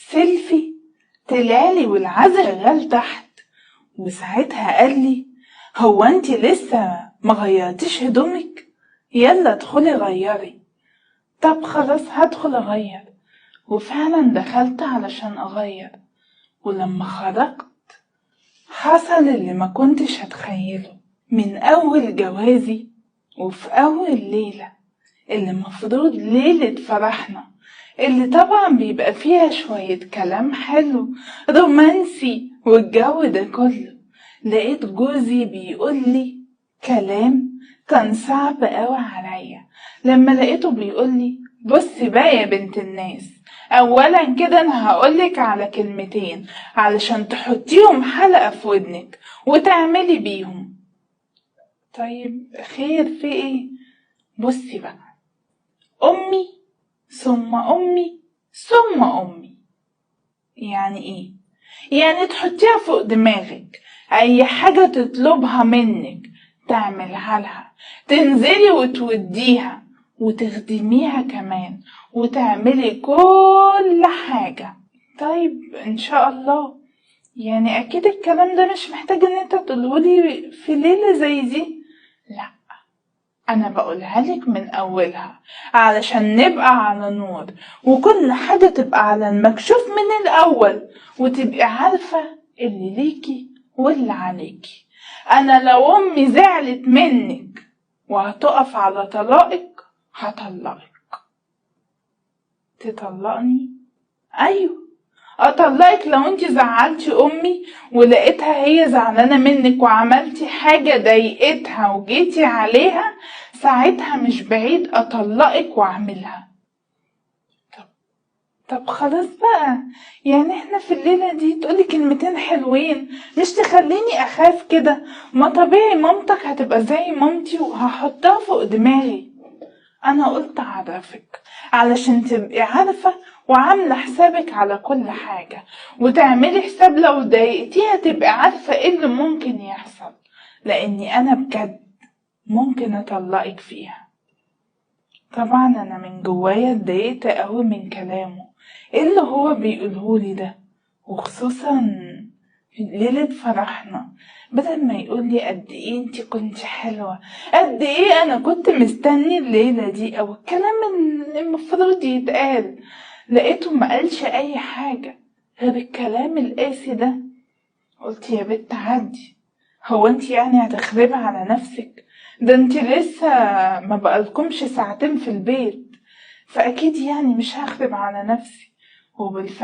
سيلفي طلعلي والعزا غال تحت. وساعتها قالي هو انتي لسه مغيرتيش هدومك؟ يلا ادخلي غيري. طب خلاص هدخل اغير. وفعلا دخلت علشان اغير، ولما خرجت حصل اللي ما كنتش هتخيله. من اول جوازي وفي اول ليلة اللي مفروض ليلة فرحنا، اللي طبعا بيبقى فيها شوية كلام حلو رومانسي والجو ده كله، لقيت جوزي بيقولي كلام كان صعب قوي عليا. لما لقيته بيقولي بصي بقى يا بنت الناس، اولا كده انا هقولك على كلمتين علشان تحطيهم حلقة في ودنك وتعملي بيهم. طيب خير في ايه؟ بصي بقى، امي ثم امي ثم امي. يعني ايه؟ يعني تحطيها فوق دماغك، اي حاجة تطلبها منك تعملها لها، تنزلي وتوديها وتخدميها كمان وتعملي كل حاجة. طيب ان شاء الله. يعني اكيد الكلام ده مش محتاج ان انت تقولهولي في ليلة زي دي. لا، انا بقولها لك من اولها علشان نبقى على نور، وكل حاجة تبقى على المكشوف من الاول، وتبقي عارفة اللي ليكي واللي عليكي. انا لو امي زعلت منك وهتقف على طلاقك هطلقك. تطلقني؟ ايوه اطلقك لو انت زعلتي امي ولقيتها هي زعلانه منك وعملتي حاجه ضايقتها وجيتي عليها، ساعتها مش بعيد اطلقك واعملها. طب خلاص بقى، يعني احنا في الليله دي تقولي كلمتين حلوين مش تخليني اخاف كده. ما طبيعي مامتك هتبقى زي مامتي وهحطها فوق دماغي. انا قلت اعرفك علشان تبقي عارفة وعاملة حسابك على كل حاجة، وتعملي حساب لو ضايقتيها تبقي عارفة ايه اللي ممكن يحصل، لاني انا بجد ممكن اطلقك فيها. طبعا انا من جوايا اتضايقت قوي من كلامه، ايه اللي هو بيقولهولي ده، وخصوصا ليلة فرحنا. بدل ما يقولي قد ايه انتي كنت حلوة، قد ايه انا كنت مستني الليلة دي، او الكلام اللي المفروض يتقال، لقيته ما قالش اي حاجة غير الكلام القاسي ده. قلت يا بنت عدي، هو انتي يعني هتخربي على نفسك؟ ده انتي لسه ما بقالكمش ساعتين في البيت، فاكيد يعني مش هخرب على نفسي. وبالفعل